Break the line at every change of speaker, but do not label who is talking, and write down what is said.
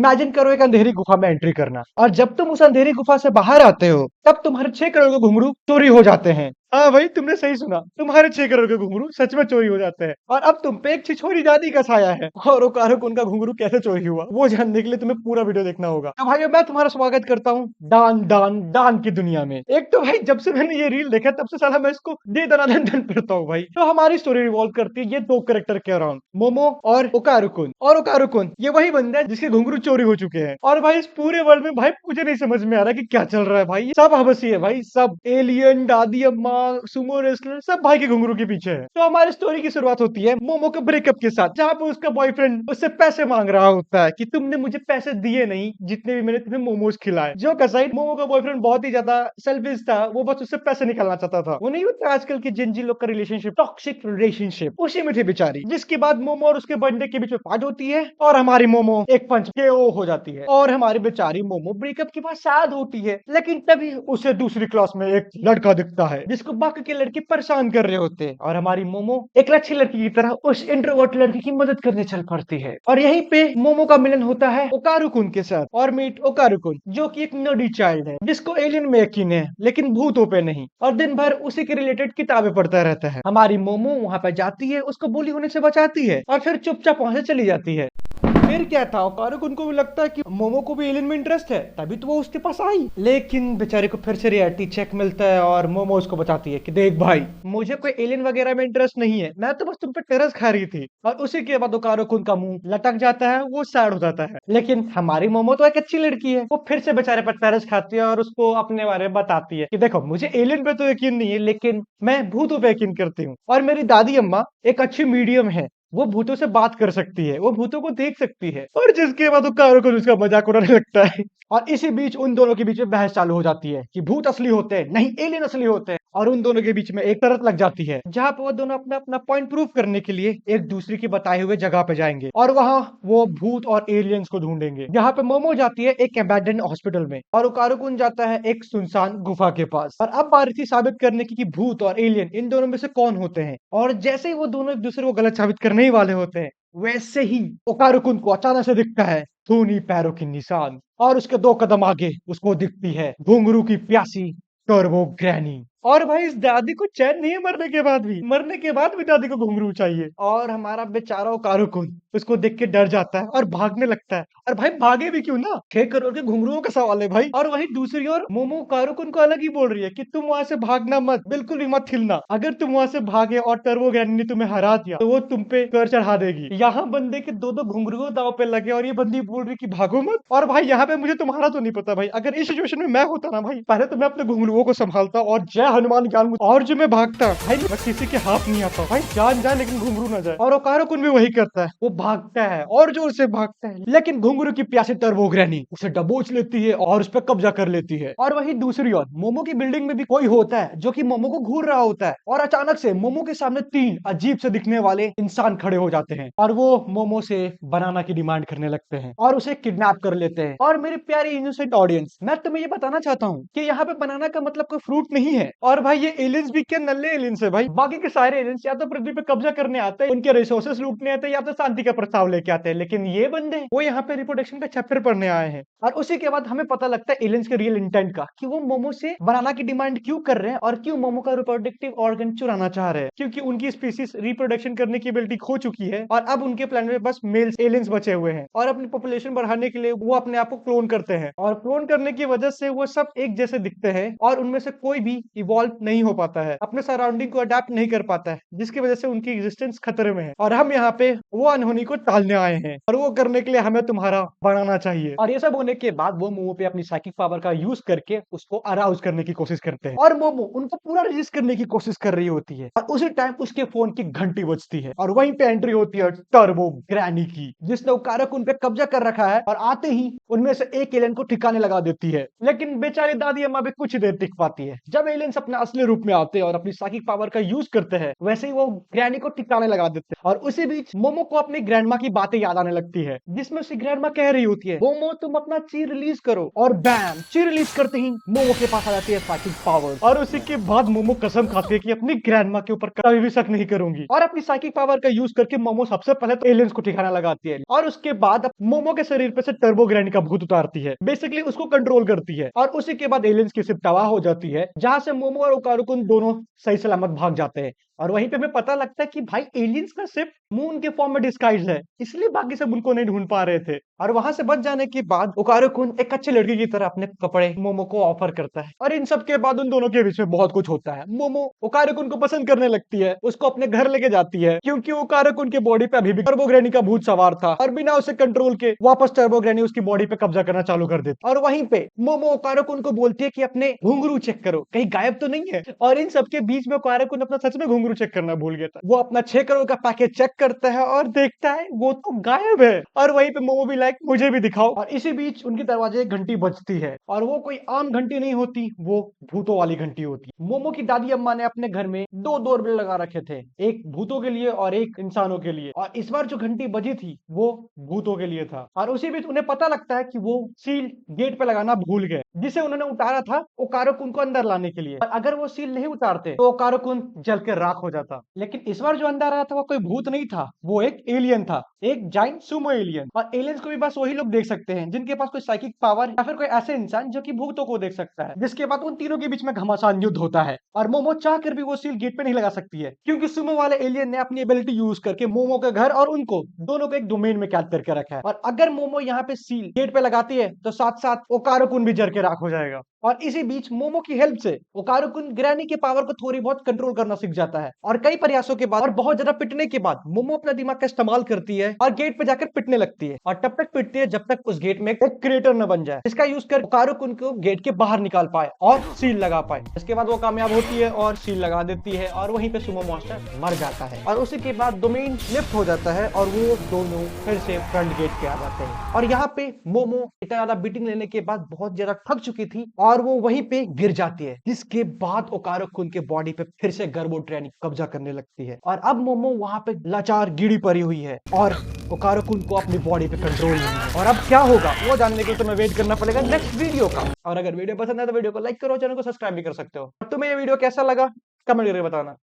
Imagine करो एक अंधेरी गुफा में एंट्री करना, और जब तुम उस अंधेरी गुफा से बाहर आते हो तब तुम्हारे 6 करोड़ के घुंघरू चोरी हो जाते हैं। हाँ भाई, तुमने सही सुना, तुम्हारे 6 करोड़ के घुंघरू सच में चोरी हो जाते हैं, और अब तुम पे एक छिछोरी दादी का साया है। और ओकारुक उनका घुंघरू कैसे चोरी हुआ वो जानने के लिए तुम्हें पूरा वीडियो देखना होगा। तो भाई मैं तुम्हारा स्वागत करता हूँ डान डान डान की दुनिया में। एक तो भाई जब से मैंने ये रील देखा तब से साला मैं इसको दे दनादन दन फिरता हूँ भाई। तो हमारी स्टोरी रिवॉल्व करती है ये दो कैरेक्टर के अराउंड, मोमो और ओकारुकुन। और ओकारुकुन ये वही बंदा है जिसके घुंघरू चोरी हो चुके हैं। और भाई इस पूरे वर्ल्ड में भाई मुझे नहीं समझ में आ रहा कि क्या चल रहा है भाई। सब हबसी है भाई, सब एलियन, दादी अम्मा, सुमो रेसलर, सब भाई के घुंघरू के पीछे है। तो हमारी स्टोरी की शुरुआत होती है मोमो के ब्रेकअप के साथ, जहाँ पे उसका बॉयफ्रेंड उससे पैसे मांग रहा होता है कि तुमने मुझे पैसे दिए नहीं जितने भी मैंने तुम्हें मोमोज खिलाए। जो का साइड मोमो का बॉयफ्रेंड बहुत ही ज्यादा सेल्फिश था, वो बस उससे पैसे निकालना चाहता था। वो नहीं होता आजकल के जिंजी लोग का रिलेशनशिप, टॉक्सिक रिलेशनशिप, उसी में थी बेचारी। जिसके बाद मोमो और उसके बंदे के बीच में फाइट होती है और हमारी मोमो एक पंच के ओ हो जाती है, और हमारी बेचारी मोमो ब्रेकअप के बाद सैड होती है। लेकिन तभी उसे दूसरी क्लास में एक लड़का दिखता है जिसको बाकी के लड़के परेशान कर रहे होते हैं, और हमारी मोमो एक अच्छी लड़की की तरह उस इंट्रोवर्ट लड़की की मदद करने चल पड़ती है। और यहीं पे मोमो का मिलन होता है ओकारुकुन के साथ, और मीट ओकारुकुन जो कि एक नर्डी चाइल्ड है जिसको एलियन में यकीन है लेकिन भूतों पे नहीं, और दिन भर उसी के रिलेटेड किताबें पढ़ता रहता है। हमारी मोमो वहां पर जाती है, उसको bully होने से बचाती है, और फिर चुपचाप वहां से चली जाती है। फिर क्या था, ओकारुक उनको भी लगता है कि मोमो को भी एलियन में इंटरेस्ट है, तभी तो वो उसके पास आई। लेकिन बेचारे को फिर से रियलिटी चेक मिलता है, और मोमो उसको बताती है कि देख भाई, मुझे कोई एलियन वगैरह में इंटरेस्ट नहीं है, मैं तो बस तुम पे टेरस खा रही थी। और उसी के बाद ओकारुक उनका मुंह लटक जाता है, वो सैड हो जाता है। लेकिन हमारी मोमो तो एक अच्छी लड़की है, वो फिर से बेचारे पर टेरस खाती है और उसको अपने बारे में बताती है कि देखो मुझे एलियन पे तो यकीन नहीं है, लेकिन मैं भूतों पे यकीन करती हूँ, और मेरी दादी अम्मा एक अच्छी मीडियम है, वो भूतों से बात कर सकती है, वो भूतों को देख सकती है। और जिसके बाद कारो को उसका मजाक उड़ाने लगता है। और इसी बीच उन दोनों के बीच में बहस चालू हो जाती है कि भूत असली होते हैं नहीं एलियन असली होते हैं, और उन दोनों के बीच में एक तरत लग जाती है जहां पे वो दोनों अपना अपना पॉइंट प्रूव करने के लिए एक दूसरे की बताए हुए जगह पे जाएंगे, और वहां वो भूत और एलियंस को ढूंढेंगे। जहां पे मोमो जाती है एक अबैंडन हॉस्पिटल में, और उकारुकुन जाता है एक सुनसान गुफा के पास। और अब बारी थी साबित करने की कि भूत और एलियन इन दोनों में से कौन होते हैं। और जैसे ही वो दोनों एक दूसरे को गलत साबित करने ही वाले होते हैं, वैसे ही ओकारुकुन को अचानक से दिखता है खूनी पैरों की निशान, और उसके 2 कदम आगे उसको दिखती है घुंघरू की प्यासी टर्बो ग्रैनी। और भाई इस दादी को चैन नहीं है मरने के बाद भी दादी को घुंघरू चाहिए। और हमारा बेचारा ओकारुकुन उसको देख के डर जाता है और भागने लगता है। और भाई भागे भी क्यों ना, 6 करोड़ के घुंघरुओं का सवाल है भाई। और वहीं दूसरी ओर मोमो ओकारुकुन को अलग ही बोल रही है कि तुम वहां से भागना मत, बिल्कुल भी मत हिलना। अगर तुम वहां से भागे और टर्बो ग्रैनी ने तुम्हें हरा दिया तो वो तुम पे कर चढ़ा देगी। यहाँ बंदे के दो दो घुंघरुओं दाव पे लगे, और ये बंदी बोल रही कि भागो मत। और भाई यहाँ पे मुझे तुम्हारा तो नहीं पता भाई, अगर इस सिचुएशन में मैं होता ना भाई, पहले तो मैं अपने घुंघरुओं को संभालता और जय हनुमान ज्ञान, और जो मैं भागता भाई, मैं किसी के हाथ नहीं आता भाई, जान जाए लेकिन घुंघरू ना जाए। और ओकारुकुन भी वही करता है, वो भागता है और जोर से भागता है, लेकिन घुंघरू की प्यासी टर्बो ग्रैनी उसे दबोच लेती है और उस पर कब्जा कर लेती है। और वही दूसरी ओर मोमो की बिल्डिंग में भी कोई होता है जो कि मोमो को घूर रहा होता है, और अचानक से मोमो के सामने 3 अजीब से दिखने वाले इंसान खड़े हो जाते हैं, और वो मोमो से बनाना की डिमांड करने लगते हैं और उसे किडनैप कर लेते हैं। और मेरी प्यारी इनोसेंट ऑडियंस, मैं तुम्हें ये बताना चाहता हूँ कि यहाँ पे बनाना का मतलब कोई फ्रूट नहीं है। और भाई ये एलियंस भी क्या नल्ले एलियंस है भाई, बाकी के सारे एलियंस या तो पृथ्वी पे कब्जा करने आते हैं, उनके रिसोर्सेस लूटने आते हैं, या तो शांति का प्रस्ताव लेके आते हैं। लेकिन ये बंदे वो यहाँ पे रिप्रोडक्शन का चैप्टर पढ़ने आए हैं। और उसी के बाद हमें पता लगता है एलियंस के रियल इंटेंट का, कि वो मोमो से बनाना की डिमांड क्यों कर रहे हैं और क्यों मोमो का रिप्रोडक्टिव ऑर्गन चुराना चाह रहे हैं। क्योंकि उनकी स्पीसीज रिप्रोडक्शन करने की एबिलिटी खो चुकी है, और अब उनके प्लेनेट में बस मेल्स एलियंस बचे हुए हैं, और अपनी पॉपुलेशन बढ़ाने के लिए वो अपने आप को क्लोन करते हैं, और क्लोन करने की वजह से वो सब एक जैसे दिखते हैं, और उनमें से कोई भी इवॉल्व नहीं हो पाता है, अपने सराउंडिंग को अडेप्ट नहीं कर पाता है, जिसकी वजह से उनकी एग्जिस्टेंस खतरे में है। और हम यहाँ पे वो अनहोनी को टालने आए हैं, और वो करने के लिए हमें तुम्हारा बनाना चाहिए। और ये सब होने के बाद वो मोमो पे अपनी साइकिक पावर का यूज करके उसको अराउज करने की कोशिश करते हैं, और मोमो उनको पूरा रजिस्ट करने की कोशिश कर रही होती है, और उसी टाइम उसके फोन की घंटी बजती है, और वहीं पे एंट्री होती है टर्बो ग्रैनी की, जिसने उकारक उन पे कब्जा कर रखा है, और आते ही उनमें से एक एलियन को ठिकाने लगा देती है। लेकिन बेचारी दादी अम्मा भी कुछ देर टिक पाती है। जब एलियन एलियंस अपने असली रूप में आते हैं और अपनी साइकिक पावर का यूज करते हैं, वैसे ही वो ग्रैनी को ठिकाने लगा देते हैं। और उसी बीच मोमो को अपनी ग्रैंडमा की बातें याद आने लगती है, जिसमें उसकी ग्रैंडमा कह रही होती है, मोमो तुम अपना ची रिलीज करो। और बैम, ची रिलीज करते ही मोमो के पास आ जाती है साइकिक पावर। और उसी के बाद मोमो कसम खाती है कि अपनी ग्रैंडमा के ऊपर कभी भी शक नहीं करूंगी, और अपनी साइकिक पावर का यूज करके मोमो सबसे पहले तो एलियंस को ठिकाना लगाती है, और उसके बाद मोमो के शरीर पे से टर्बो ग्रैनी का भूत उतारती है, बेसिकली उसको कंट्रोल करती है। और उसी के बाद एलियंस की शिप तबाह हो जाती है, जहां से मोमो और ओकारुकुन दोनों सही सलामत भाग जाते हैं। और वहीं पे हमें पता लगता है कि भाई एलियंस का शिप मून के फॉर्म में डिस्गाइज है, इसलिए बाकी सब उनको नहीं ढूंढ पा रहे थे। और वहां से बच जाने के बाद ओकारुकुन एक अच्छे लड़के की तरह अपने कपड़े मोमो को ऑफर करता है, और इन सब के बाद उन दोनों के बीच में बहुत कुछ होता है। मोमो ओकारुकुन को पसंद करने लगती है, उसको अपने घर लेके जाती है, क्योंकि ओकारुकुन के बॉडी पे अभी भी टर्बोग्रेनी का भूत सवार था, और बिना उसे कंट्रोल के वापस टर्बोग्रेनी उसकी बॉडी पे कब्जा करना चालू कर देती। और वहीं पे मोमो ओकारुकुन को बोलती है कि अपने घुंघरू चेक करो, कहीं गायब तो नहीं है। और इन सबके बीच में ओकारुकुन अपना सच में घुंघरू चेक करना भूल गया था। वो अपना 6 करोड़ का पैकेज चेक करता है और देखता है वो तो गायब है। और वहीं पे मोमो भी लाइक मुझे भी दिखाओ। और इसी बीच उनके दरवाजे एक घंटी बजती है, और वो कोई आम घंटी नहीं होती, वो भूतों वाली घंटी होती है। मोमो की दादी अम्मा ने अपने घर में 2 डोरबेल लगा रखे थे, एक भूतों के लिए और एक इंसानों के लिए, और इस बार जो घंटी बजी थी वो भूतों के लिए था। और उसी बीच उन्हें पता लगता है कि वो सील गेट पे लगाना भूल गए, जिसे उन्होंने उतारा था ओकारुकुन को अंदर लाने के लिए। और अगर वो सील नहीं उतारते तो ओकारुकुन जल के राख हो जाता। लेकिन इस बार जो अंदर आया था वो कोई भूत नहीं था, वो एक एलियन था, एक जाइंट सुमो एलियन। और एलियंस को भी बस वही लोग देख सकते हैं जिनके पास कोई साइकिक पावर या फिर कोई ऐसे इंसान जो कि भूतों को देख सकता है। जिसके बाद उन तीनों के बीच में घमासान युद्ध होता है, और मोमो चाह कर भी वो सील गेट पे नहीं लगा सकती है, क्योंकि सुमो वाले एलियन ने अपनी एबिलिटी यूज करके मोमो के घर और उनको दोनों को एक डोमेन में कैद करके रखा है। और अगर मोमो यहाँ पे सील गेट पे लगाती है तो साथ साथ ओकारुकुन भी जर के राख हो जाएगा। और इसी बीच मोमो की हेल्प से ओकारुकुन ग्रैनी के पावर को थोड़ी बहुत कंट्रोल करना सीख जाता है, और कई प्रयासों के बाद और बहुत ज्यादा पिटने के बाद मोमो अपना दिमाग का इस्तेमाल करती है और गेट पे जाकर पिटने लगती है, और तब तक पिटती है जब तक उस गेट में एक क्रेटर न बन जाए, जिसका यूज कर ओकारुकुन को गेट के बाहर निकाल पाए और सील लगा पाए। इसके बाद वो कामयाब होती है और सील लगा देती है, और वहीं पे सुमो मॉन्स्टर मर जाता है। और उसी के बाद डोमेन लिफ्ट हो जाता है और वो दोनों फिर से फ्रंट गेट पे आ जाते हैं। और यहाँ पे मोमो इतना ज्यादा बीटिंग लेने के बाद बहुत ज्यादा थक चुकी थी, और वो वहीं पे गिर जाती है, जिसके बाद ओकारुकुन के बॉडी पे फिर से गर्बो ट्रेनी कब्जा करने लगती है। और अब मोमो वहां पे लाचार गिड़ी पड़ी हुई है, और ओकारुकुन को अपनी बॉडी पे कंट्रोल नहीं है। और अब क्या होगा वो जानने के लिए तुम्हें वेट करना पड़ेगा नेक्स्ट वीडियो का। और अगर वीडियो पसंद है तो वीडियो को लाइक करो, चैनल को सब्सक्राइब भी कर सकते हो। तुम्हें ये वीडियो कैसा लगा कमेंट करके बताना।